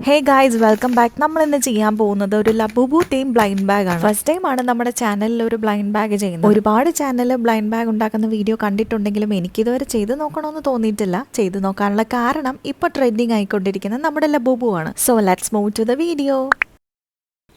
Hey guys, welcome back. നമ്മൾ ഇന്ന് ചെയ്യാൻ പോകുന്നത് ഒരു ലബൂബു തീം ബ്ലൈൻഡ് ബാഗ് ആണ്. ഫസ്റ്റ് ടൈം ആണ് നമ്മുടെ ചാനലിൽ ഒരു ബ്ലൈൻഡ് ബാഗ് ചെയ്യുന്നത്. ഒരുപാട് ചാനലിൽ ബ്ലൈൻഡ് ബാഗ് ഉണ്ടാക്കുന്ന വീഡിയോ കണ്ടിട്ടുണ്ടെങ്കിലും എനിക്കിതുവരെ ചെയ്ത് നോക്കണമെന്ന് തോന്നിയിട്ടില്ല. ചെയ്ത് നോക്കാനുള്ള കാരണം ഇപ്പൊ ട്രെൻഡിങ് ആയിക്കൊണ്ടിരിക്കുന്ന നമ്മുടെ ലബൂബു ആണ്. So let's move to the video.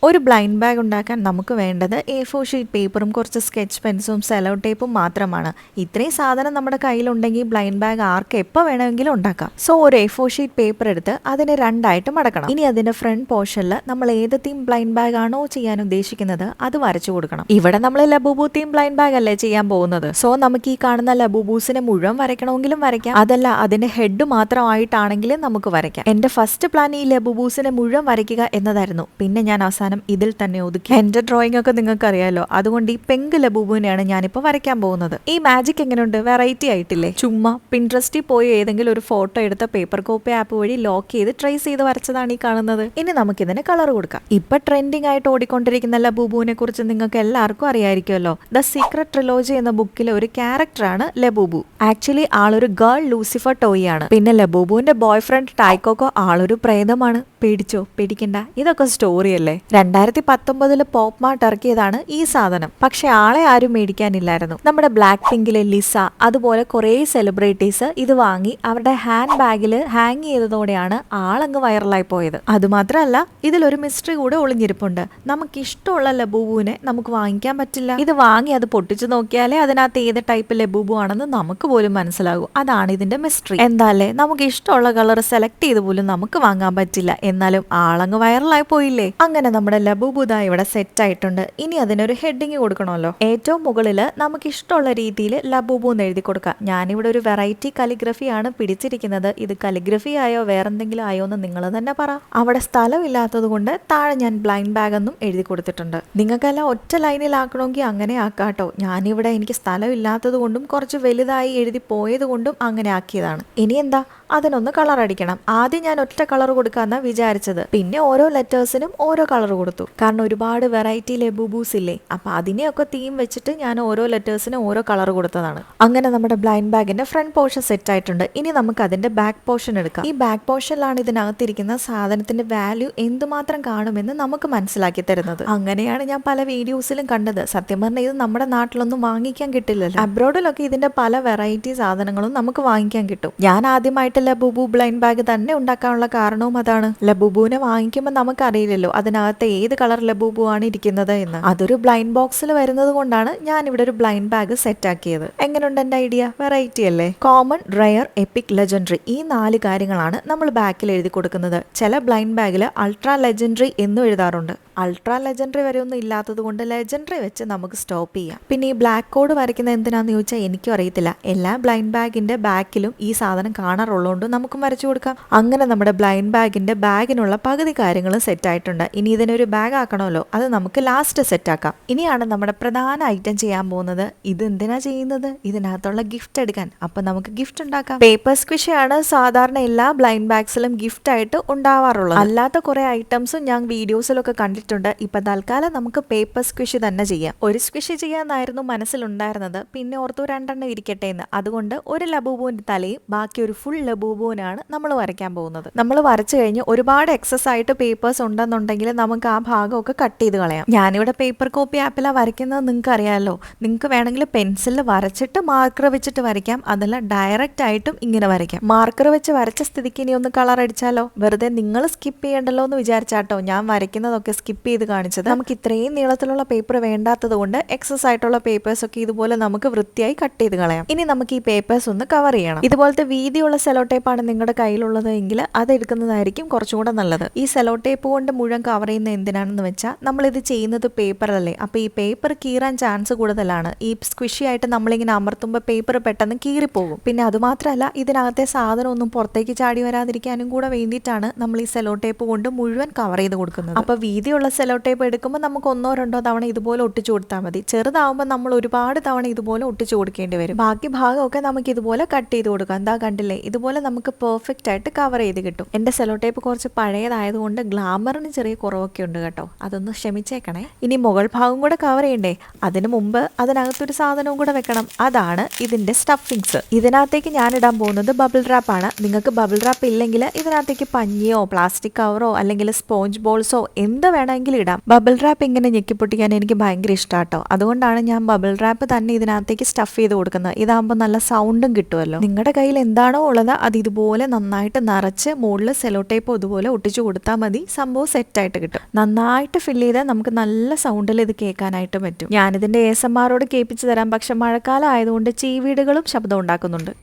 ഒരു ബ്ലൈൻഡ് ബാഗ് ഉണ്ടാക്കാൻ നമുക്ക് വേണ്ടത് A4 ഷീറ്റ് പേപ്പറും കുറച്ച് സ്കെച്ച് പെൻസും സെലോ ടേപ്പും മാത്രമാണ്. ഇത്രയും സാധനം നമ്മുടെ കയ്യിലുണ്ടെങ്കിൽ ബ്ലൈൻഡ് ബാഗ് ആർക്ക് എപ്പോൾ വേണമെങ്കിലും ഉണ്ടാക്കാം. സോ ഒരു A4 ഷീറ്റ് പേപ്പർ എടുത്ത് അതിനെ രണ്ടായിട്ട് മടക്കണം. ഇനി അതിന്റെ ഫ്രണ്ട് പോർഷനിൽ നമ്മൾ ഏത് തീം ബ്ലൈൻഡ് ബാഗ് ആണോ ചെയ്യാൻ ഉദ്ദേശിക്കുന്നത് അത് വരച്ചു കൊടുക്കണം. ഇവിടെ നമ്മൾ ലബൂബു തീം ബ്ലൈൻഡ് ബാഗ് അല്ലേ ചെയ്യാൻ പോകുന്നത്. സോ നമുക്ക് ഈ കാണുന്ന ലബൂബൂസിനെ മുഴുവൻ വരയ്ക്കണമെങ്കിലും വരയ്ക്കാം, അതല്ല അതിന്റെ ഹെഡ് മാത്രമായിട്ടാണെങ്കിലും നമുക്ക് വരയ്ക്കാം. എന്റെ ഫസ്റ്റ് പ്ലാൻ ഈ ലബൂബൂസിനെ മുഴുവൻ വരയ്ക്കുക എന്നതായിരുന്നു. പിന്നെ ഞാൻ അവസാനം ഇതിൽ തന്നെ ഒതുക്കി. എന്റെ ഡ്രോയിങ് ഒക്കെ നിങ്ങൾക്ക് അറിയാലോ, അതുകൊണ്ട് ഈ പെങ്ക് ലബൂബുവിനെയാണ് ഞാനിപ്പോ വരയ്ക്കാൻ പോകുന്നത്. ഈ മാജിക് എങ്ങനെയുണ്ട്? വെറൈറ്റി ആയിട്ടില്ലേ? ചുമ്മാ പിൻട്രസ്റ്റിൽ പോയി ഏതെങ്കിലും ഒരു ഫോട്ടോ എടുത്ത പേപ്പർ കോപ്പി ആപ്പ് വഴി ലോക്ക് ചെയ്ത് ട്രേസ് ചെയ്ത് വരച്ചതാണ് ഈ കാണുന്നത്. ഇനി നമുക്കിതിന് കളർ കൊടുക്കാം. ഇപ്പൊ ട്രെൻഡിങ് ആയിട്ട് ഓടിക്കൊണ്ടിരിക്കുന്ന ലബൂബുവിനെ കുറിച്ച് നിങ്ങൾക്ക് എല്ലാവർക്കും അറിയായിരിക്കുമല്ലോ. ദ സീക്രട്ട് ട്രിലോജി എന്ന ബുക്കിലെ ഒരു ക്യാരക്ടറാണ് ലബൂബു. ആക്ച്വലി ആളൊരു ഗേൾ ലൂസിഫർ ടോയ് ആണ്. പിന്നെ ലബൂബുവിന്റെ ബോയ് ഫ്രണ്ട് ടൈക്കോക്കോ ആളൊരു പ്രേതമാണ്. പേടിച്ചോ? പേടിക്കണ്ട, ഇതൊക്കെ സ്റ്റോറിയല്ലേ. 2019 പോപ്പ് മാർട്ട് ഇറക്കിയതാണ് ഈ സാധനം. പക്ഷെ ആളെ ആരും മേടിക്കാനില്ലായിരുന്നു. നമ്മുടെ ബ്ലാക്ക് പിങ്കിലെ ലിസ, അതുപോലെ കുറെ സെലിബ്രിറ്റീസ് ഇത് വാങ്ങി അവരുടെ ഹാൻഡ് ബാഗിൽ ഹാങ് ചെയ്തതോടെയാണ് ആളങ്ങ് വൈറലായി പോയത്. അതുമാത്രമല്ല, ഇതിലൊരു മിസ്റ്ററി കൂടെ ഒളിഞ്ഞിരിപ്പുണ്ട്. നമുക്ക് ഇഷ്ടമുള്ള ലബൂബുവിനെ നമുക്ക് വാങ്ങിക്കാൻ പറ്റില്ല. ഇത് വാങ്ങി അത് പൊട്ടിച്ചു നോക്കിയാലേ അതിനകത്ത് ഏത് ടൈപ്പ് ലബൂബു ആണെന്ന് നമുക്ക് പോലും മനസ്സിലാകൂ. അതാണ് ഇതിന്റെ മിസ്റ്ററി. എന്താല്ലേ, നമുക്ക് ഇഷ്ടമുള്ള കളർ സെലക്ട് ചെയ്ത് പോലും നമുക്ക് വാങ്ങാൻ പറ്റില്ല. എന്നാലും ആളങ്ങ് വൈറലായി പോയില്ലേ. അങ്ങനെ നമ്മുടെ ലബൂബു ദാ ഇവിടെ സെറ്റ് ആയിട്ടുണ്ട്. ഇനി അതിനൊരു ഹെഡിങ് കൊടുക്കണമല്ലോ. ഏറ്റവും മുകളിൽ നമുക്ക് ഇഷ്ടമുള്ള രീതിയിൽ ലബൂബു എന്ന് എഴുതി കൊടുക്കാം. ഞാനിവിടെ ഒരു വെറൈറ്റി കലിഗ്രഫിയാണ് പിടിച്ചിരിക്കുന്നത്. ഇത് കലിഗ്രഫി ആയോ വേറെന്തെങ്കിലും ആയോ എന്ന് നിങ്ങൾ തന്നെ പറ. അവിടെ സ്ഥലമില്ലാത്തത് കൊണ്ട് താഴെ ഞാൻ ബ്ലൈൻഡ് ബാഗ് എന്നും എഴുതി കൊടുത്തിട്ടുണ്ട്. നിങ്ങൾക്കെല്ലാം ഒറ്റ ലൈനിലാക്കണമെങ്കിൽ അങ്ങനെ ആക്കാട്ടോ. ഞാനിവിടെ എനിക്ക് സ്ഥലമില്ലാത്തത് കൊണ്ടും കുറച്ച് വലുതായി എഴുതി പോയത് കൊണ്ടും അങ്ങനെ ആക്കിയതാണ്. ഇനി എന്താ, അതിനൊന്ന് കളർ അടിക്കണം. ആദ്യം ഞാൻ ഒറ്റ കളർ കൊടുക്കാന്നാ വിചാരിച്ചത്. പിന്നെ ഓരോ ലെറ്റേഴ്സിനും ഓരോ കളർ കൊടുത്തു. കാരണം ഒരുപാട് വെറൈറ്റി ലബൂബൂസ് ഇല്ലേ, അപ്പൊ അതിനെയൊക്കെ തീം വെച്ചിട്ട് ഞാൻ ഓരോ ലെറ്റേഴ്സിനും ഓരോ കളർ കൊടുത്തതാണ്. അങ്ങനെ നമ്മുടെ ബ്ലൈൻഡ് ബാഗിന്റെ ഫ്രണ്ട് പോർഷൻ സെറ്റ് ആയിട്ടുണ്ട്. ഇനി നമുക്ക് അതിന്റെ ബാക്ക് പോർഷൻ എടുക്കാം. ഈ ബാക്ക് പോർഷനിലാണ് ഇതിനകത്തിരിക്കുന്ന സാധനത്തിന്റെ വാല്യൂ എന്തുമാത്രം കാണുമെന്ന് നമുക്ക് മനസ്സിലാക്കി തരുന്നത്. അങ്ങനെയാണ് ഞാൻ പല വീഡിയോസിലും കണ്ടത്. സത്യം പറഞ്ഞാൽ ഇത് നമ്മുടെ നാട്ടിലൊന്നും വാങ്ങിക്കാൻ കിട്ടില്ലല്ലോ. അബ്രോഡിലൊക്കെ ഇതിന്റെ പല വെറൈറ്റി സാധനങ്ങളും നമുക്ക് വാങ്ങിക്കാൻ കിട്ടും. ഞാൻ ആദ്യമായിട്ട് ലബൂബു ബ്ലൈൻഡ് ബാഗ് തന്നെ ഉണ്ടാക്കാനുള്ള കാരണവും അതാണ്. ലബൂബുവിനെ വാങ്ങിക്കുമ്പോൾ നമുക്കറിയില്ലല്ലോ അതിനകത്ത് ഏത് കളർ ലബൂബു ആണ് ഇരിക്കുന്നത് എന്ന്. അതൊരു ബ്ലൈൻഡ് ബോക്സിൽ വരുന്നത് കൊണ്ടാണ് ഞാൻ ഇവിടെ ഒരു ബ്ലൈൻഡ് ബാഗ് സെറ്റ് ആക്കിയത്. എങ്ങനെയുണ്ട് എന്റെ ഐഡിയ? വെറൈറ്റി അല്ലേ? കോമൺ, റയർ, എപ്പിക്, ലെജൻഡറി, ഈ 4 കാര്യങ്ങളാണ് നമ്മൾ ബാക്കിൽ എഴുതി കൊടുക്കുന്നത്. ചില ബ്ലൈൻഡ് ബാഗിൽ അൾട്രാ ലെജൻഡറി എന്നും എഴുതാറുണ്ട്. അൾട്രാ ലെജൻഡറി വരെ ഒന്നും ഇല്ലാത്തത് കൊണ്ട് ലെജൻഡറി വെച്ച് നമുക്ക് സ്റ്റോപ്പ് ചെയ്യാം. പിന്നെ ഈ ബ്ലാക്ക് കോഡ് വരയ്ക്കുന്നത് എന്തിനാന്ന് ചോദിച്ചാൽ എനിക്കും അറിയത്തില്ല. എല്ലാ ബ്ലൈൻഡ് ബാഗിന്റെ ബാക്കിലും ഈ സാധനം കാണാറുള്ളതുകൊണ്ട് നമുക്കും വരച്ചു കൊടുക്കാം. അങ്ങനെ നമ്മുടെ ബ്ലൈൻഡ് ബാഗിന്റെ ബാഗിനുള്ള പകുതി കാര്യങ്ങൾ സെറ്റ് ആയിട്ടുണ്ട്. ഇനി ഇതിനൊരു ബാഗ് ആക്കണമല്ലോ, അത് നമുക്ക് ലാസ്റ്റ് സെറ്റ് ആക്കാം. ഇനിയാണ് നമ്മുടെ പ്രധാന ഐറ്റം ചെയ്യാൻ പോകുന്നത്. ഇത് എന്തിനാ ചെയ്യുന്നത്? ഇതിനകത്തുള്ള ഗിഫ്റ്റ് എടുക്കാൻ. അപ്പൊ നമുക്ക് ഗിഫ്റ്റ് ഉണ്ടാക്കാം. പേപ്പർ സ്ക്വിഷാണ് സാധാരണ എല്ലാ ബ്ലൈൻഡ് ബാഗ്സിലും ഗിഫ്റ്റ് ആയിട്ട് ഉണ്ടാവാറുള്ളത്. അല്ലാത്ത കുറെ ഐറ്റംസും ഞാൻ വീഡിയോസിലൊക്കെ കണ്ടിട്ടുണ്ട്. ഇപ്പൊ തൽക്കാലം നമുക്ക് പേപ്പർ സ്ക്വിഷ് തന്നെ ചെയ്യാം. ഒരു സ്ക്വിഷ് ചെയ്യാന്നായിരുന്നു മനസ്സിലുണ്ടായിരുന്നത്. പിന്നെ ഓർത്തു 2 ഇരിക്കട്ടെ എന്ന്. അതുകൊണ്ട് ഒരു ലബൂബുവിന്റെ തലയും ബാക്കി ഒരു ഫുൾ ലബൂബുവിനാണ് നമ്മൾ വരയ്ക്കാൻ പോകുന്നത്. നമ്മൾ വരച്ചു കഴിഞ്ഞ് ഒരുപാട് എക്സസ് ആയിട്ട് പേപ്പേഴ്സ് ഉണ്ടെന്നുണ്ടെങ്കിൽ നമുക്ക് ആ ഭാഗമൊക്കെ കട്ട് ചെയ്ത് കളയാം. ഞാനിവിടെ പേപ്പർ കോപ്പി ആപ്പിലാണ് വരയ്ക്കുന്നത്. നിങ്ങൾക്ക് അറിയാമല്ലോ. നിങ്ങൾക്ക് വേണമെങ്കിൽ പെൻസിലിൽ വരച്ചിട്ട് മാർക്കർ വെച്ചിട്ട് വരയ്ക്കാം. അതല്ല ഡയറക്റ്റ് ആയിട്ടും ഇങ്ങനെ വരയ്ക്കാം. മാർക്കർ വെച്ച് വരച്ച സ്ഥിതിക്ക് ഇനി ഒന്ന് കളർ അടിച്ചാലോ? വെറുതെ നിങ്ങൾ സ്കിപ്പ് ചെയ്യണ്ടല്ലോ എന്ന് വിചാരിച്ചാട്ടോ ഞാൻ വരയ്ക്കുന്നതൊക്കെ സ്കിപ്പ് ചെയ്ത് കാണിച്ചത്. നമുക്ക് ഇത്രയും നീളത്തിലുള്ള പേപ്പർ വേണ്ടാത്തത് കൊണ്ട് എക്സസ് ആയിട്ടുള്ള പേപ്പേഴ്സ് ഒക്കെ ഇതുപോലെ നമുക്ക് വൃത്തിയായി കട്ട് ചെയ്ത് കളയാം. ഇനി നമുക്ക് ഈ പേപ്പേഴ്സ് ഒന്ന് കവർ ചെയ്യണം. ഇതുപോലത്തെ വീതിയുള്ള സെലോ ടേപ്പാണ് നിങ്ങളുടെ കയ്യിലുള്ളത് എങ്കിൽ അത് എടുക്കുന്നതായിരിക്കും കുറച്ചുകൂടെ നല്ലത്. ഈ സെലോ ടേപ്പ് കൊണ്ട് മുഴുവൻ കവർ ചെയ്യുന്ന എന്തിനാണെന്ന് വെച്ചാൽ നമ്മളിത് ചെയ്യുന്നത് പേപ്പറല്ലേ. അപ്പൊ ഈ പേപ്പർ കീറാൻ ചാൻസ് കൂടുതലാണ്. ഈ സ്ക്വിഷി ആയിട്ട് നമ്മളിങ്ങനെ അമർത്തുമ്പോൾ പേപ്പർ പെട്ടെന്ന് കീറിപ്പോകും. പിന്നെ അതുമാത്രമല്ല, ഇതിനകത്തെ സാധനം ഒന്നും പുറത്തേക്ക് ചാടി വരാതിരിക്കാനും കൂടെ വേണ്ടിയിട്ടാണ് നമ്മൾ ഈ സെലോ ടേപ്പ് കൊണ്ട് മുഴുവൻ കവർ ചെയ്ത് കൊടുക്കുന്നത്. അപ്പൊ വീതിയുള്ള വലുപ്പമുള്ള സെലോ ടേപ്പ് എടുക്കുമ്പോൾ നമുക്ക് 1-2 തവണ ഇതുപോലെ ഒട്ടിച്ചു കൊടുത്താൽ മതി. ചെറുതാവുമ്പോൾ നമ്മൾ ഒരുപാട് തവണ ഇതുപോലെ ഒട്ടിച്ചു കൊടുക്കേണ്ടി വരും. ബാക്കി ഭാഗമൊക്കെ നമുക്ക് ഇതുപോലെ കട്ട് ചെയ്ത് കൊടുക്കാം. എന്താ കണ്ടില്ലേ, ഇതുപോലെ നമുക്ക് പെർഫെക്റ്റ് ആയിട്ട് കവർ ചെയ്ത് കിട്ടും. എൻ്റെ സെലോ ടേപ്പ് കുറച്ച് പഴയതായതുകൊണ്ട് ഗ്ലാമറിന് ചെറിയ കുറവൊക്കെ ഉണ്ട് കേട്ടോ, അതൊന്ന് ക്ഷമിച്ചേക്കണേ. ഇനി മുകൾ ഭാഗം കൂടെ കവർ ചെയ്യണ്ടേ, അതിനു മുമ്പ് അതിനകത്തൊരു സാധനവും കൂടെ വെക്കണം. അതാണ് ഇതിന്റെ സ്റ്റഫിങ്സ്. ഇതിനകത്തേക്ക് ഞാൻ ഇടാൻ പോകുന്നത് ബബിൾ റാപ്പ് ആണ്. നിങ്ങൾക്ക് ബബിൾ റാപ്പ് ഇല്ലെങ്കിൽ ഇതിനകത്തേക്ക് പഞ്ഞിയോ പ്ലാസ്റ്റിക് കവറോ അല്ലെങ്കിൽ സ്പോഞ്ച് ബോൾസോ എന്ത് വേണമെങ്കിലും ഇടാം. ബബിൾ റാപ്പ് ഇങ്ങനെ ഞെക്കിപ്പൊട്ടിക്കാൻ എനിക്ക് ഭയങ്കര ഇഷ്ടാട്ടോ, അതുകൊണ്ടാണ് ഞാൻ ബബിൾ റാപ്പ് തന്നെ ഇതിനകത്തേക്ക് സ്റ്റഫ് ചെയ്ത് കൊടുക്കുന്നത്. ഇതാകുമ്പോൾ നല്ല സൗണ്ടും കിട്ടുമല്ലോ. നിങ്ങളുടെ കയ്യിൽ എന്താണോ ഉള്ളത് അത് ഇതുപോലെ നന്നായിട്ട് നിറച്ച് മുകളിൽ സെലോ ടേപ്പ് ഇതുപോലെ ഒട്ടിച്ചു കൊടുത്താൽ മതി. സംഭവം സെറ്റായിട്ട് കിട്ടും. നന്നായിട്ട് ഫില്ല് ചെയ്താൽ നമുക്ക് നല്ല സൗണ്ടിൽ ഇത് കേൾക്കാനായിട്ട് പറ്റും. ഞാനിതിന്റെ ASMR കേൾപ്പിച്ചു തരാം, പക്ഷെ മഴക്കാലം ആയതുകൊണ്ട് ചീവീടുകളും ശബ്ദം ഉണ്ടാക്കുന്നുണ്ട്.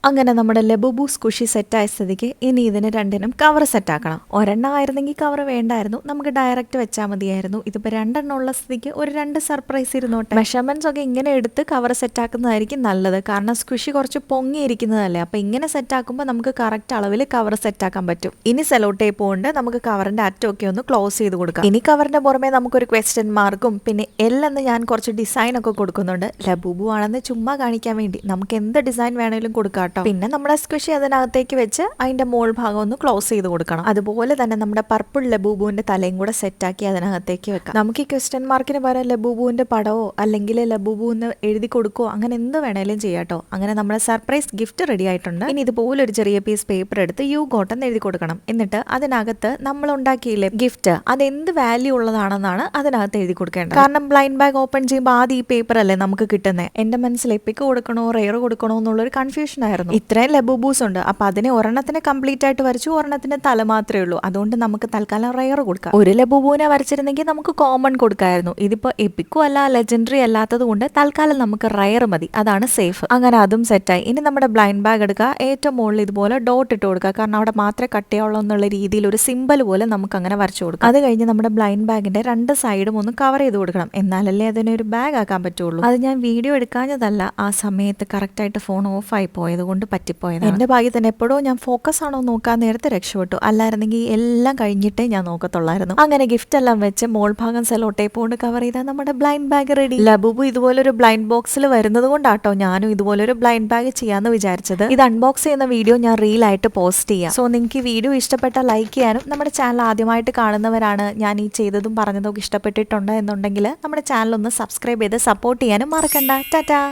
അങ്ങനെ നമ്മുടെ ലബൂബു സ്കുഷി സെറ്റായ സ്ഥിതിക്ക് ഇനി ഇതിന് രണ്ടിനും കവർ സെറ്റാക്കണം. ഒരെണ്ണം ആയിരുന്നെങ്കിൽ കവർ വേണ്ടായിരുന്നു, നമുക്ക് ഡയറക്റ്റ് വെച്ചാൽ മതിയായിരുന്നു. ഇതിപ്പോൾ 2 എണ്ണം ഉള്ള സ്ഥിതിക്ക് ഒരു 2 സർപ്രൈസ് ഇരുന്നോട്ടെ. മെഷർമെന്റ്സ് ഒക്കെ ഇങ്ങനെ എടുത്ത് കവർ സെറ്റാക്കുന്നതായിരിക്കും നല്ലത്, കാരണം സ്കുഷി കുറച്ച് പൊങ്ങിയിരിക്കുന്നതല്ലേ. അപ്പോൾ ഇങ്ങനെ സെറ്റാക്കുമ്പോൾ നമുക്ക് കറക്റ്റ് അളവിൽ കവർ സെറ്റാക്കാൻ പറ്റും. ഇനി സെലോ ടേപ്പ് കൊണ്ട് നമുക്ക് കവറിന്റെ അറ്റമൊക്കെ ഒന്ന് ക്ലോസ് ചെയ്ത് കൊടുക്കാം. ഇനി കവറിന്റെ പുറമെ നമുക്കൊരു ക്വസ്റ്റ്യൻ മാർക്കും പിന്നെ എന്ന് ഞാൻ കുറച്ച് ഡിസൈൻ ഒക്കെ കൊടുക്കുന്നുണ്ട്. ലബൂബു ആണെന്ന് ചുമ്മാ കാണിക്കാൻ വേണ്ടി നമുക്ക് എന്ത് ഡിസൈൻ വേണേലും കൊടുക്കാം. പിന്നെ നമ്മുടെ സ്ക്വിഷി അതിനകത്തേക്ക് വെച്ച് അതിന്റെ മോൾ ഭാഗം ഒന്ന് ക്ലോസ് ചെയ്ത് കൊടുക്കണം. അതുപോലെ തന്നെ നമ്മുടെ പർപ്പിൾ ലബൂബുവിന്റെ തലയും കൂടെ സെറ്റാക്കി അതിനകത്തേക്ക് വെക്കാം. നമുക്ക് ഈ ക്വസ്റ്റ്യൻ മാർക്കിന് പകരം ലബൂബുവിന്റെ പടമോ അല്ലെങ്കിൽ ലബൂബുന്ന് എഴുതി കൊടുക്കോ അങ്ങനെ എന്ത് വേണേലും ചെയ്യാട്ടോ. അങ്ങനെ നമ്മുടെ സർപ്രൈസ് ഗിഫ്റ്റ് റെഡി ആയിട്ടുണ്ട്. ഇനി ഇതുപോലെ ഒരു ചെറിയ പീസ് പേപ്പർ എടുത്ത് യു ഗോട്ട് എന്ന് എഴുതി കൊടുക്കണം. എന്നിട്ട് അതിനകത്ത് നമ്മൾ ഉണ്ടാക്കിയില്ലേ ഗിഫ്റ്റ്, അതെന്ത് വാല്യൂ ഉള്ളതാണെന്നാണ് അതിനകത്ത് എഴുതി കൊടുക്കേണ്ടത്. കാരണം ബ്ലൈൻഡ് ബാഗ് ഓപ്പൺ ചെയ്യുമ്പോൾ ആദ്യം ഈ പേപ്പർ അല്ലേ നമുക്ക് കിട്ടുന്നത്. എന്റെ മനസ്സിൽ എപ്പിക്ക് കൊടുക്കണോ റെയർ കൊടുക്കണോ എന്നുള്ളൊരു കൺഫ്യൂഷൻ ആയിരുന്നു. ഇത്രയും ലബൂബൂസ് ഉണ്ട്, അപ്പൊ അതിനെ ഒരെണ്ണത്തിന് കംപ്ലീറ്റ് ആയിട്ട് വരച്ചു, ഒരെണ്ണത്തിന്റെ തല മാത്രമേ ഉള്ളൂ. അതുകൊണ്ട് നമുക്ക് തൽക്കാലം റെയർ കൊടുക്കാം. ഒരു ലബൂബുവിനെ വരച്ചിരുന്നെങ്കിൽ നമുക്ക് കോമൺ കൊടുക്കായിരുന്നു. ഇതിപ്പോ എപ്പിക്കും അല്ല ലെജൻഡറി അല്ലാത്തത് കൊണ്ട് തൽക്കാലം നമുക്ക് റെയർ മതി, അതാണ് സേഫ്. അങ്ങനെ അതും സെറ്റായി. ഇനി നമ്മുടെ ബ്ലൈൻഡ് ബാഗ് എടുക്കുക, ഏറ്റവും മുകളിൽ ഇതുപോലെ ഡോട്ട് ഇട്ട് കൊടുക്കുക, കാരണം അവിടെ മാത്രമേ കട്ടിയുള്ളൂ എന്നുള്ള രീതിയിൽ ഒരു സിമ്പിൾ പോലെ നമുക്ക് അങ്ങനെ വരച്ചു കൊടുക്കാം. അത് കഴിഞ്ഞ് നമ്മുടെ ബ്ലൈൻഡ് ബാഗിന്റെ 2 സൈഡും ഒന്ന് കവർ ചെയ്ത് കൊടുക്കണം, എന്നാലല്ലേ അതിനെ ഒരു ബാഗ് ആക്കാൻ പറ്റുള്ളൂ. അത് ഞാൻ വീഡിയോ എടുക്കാഞ്ഞതല്ല, ആ സമയത്ത് കറക്റ്റായിട്ട് ഫോൺ ഓഫ് ആയി പോയത് കൊണ്ട് പറ്റിപ്പോയത്. എന്റെ ഭാഗ്യത്തിന് എപ്പോഴും ഞാൻ ഫോക്കസ് ആണോ നോക്കാൻ നേരത്തെ രക്ഷപ്പെട്ടു, അല്ലായിരുന്നെങ്കിൽ എല്ലാം കഴിഞ്ഞിട്ടേ ഞാൻ നോക്കത്തുള്ളായിരുന്നു. അങ്ങനെ ഗിഫ്റ്റ് എല്ലാം വെച്ച് മോൾ ഭാഗം സെലോ ടേപ്പ് കൊണ്ട് കവർ ചെയ്താൽ നമ്മുടെ ബ്ലൈൻഡ് ബാഗ് റെഡി. ലബൂബു ഇതുപോലൊരു ബ്ലൈൻഡ് ബോക്സിൽ വരുന്നത് കൊണ്ടാട്ടോ ഞാനും ഇതുപോലൊരു ബ്ലൈൻഡ് ബാഗ് ചെയ്യാന്ന് വിചാരിച്ചത്. ഇത് അൺബോക്സ് ചെയ്യുന്ന വീഡിയോ ഞാൻ റീലായിട്ട് പോസ്റ്റ് ചെയ്യാം. സോ നിങ്ങൾക്ക് ഈ വീഡിയോ ഇഷ്ടപ്പെട്ടാൽ ലൈക്ക് ചെയ്യാനും, നമ്മുടെ ചാനൽ ആദ്യമായിട്ട് കാണുന്നവരാണ് ഞാൻ ഈ ചെയ്തതും പറഞ്ഞതും ഇഷ്ടപ്പെട്ടിട്ടുണ്ട് എന്നുണ്ടെങ്കിൽ നമ്മുടെ ചാനൽ ഒന്ന് സബ്സ്ക്രൈബ് ചെയ്ത് സപ്പോർട്ട് ചെയ്യാനും മറക്കണ്ട. ടാറ്റാ.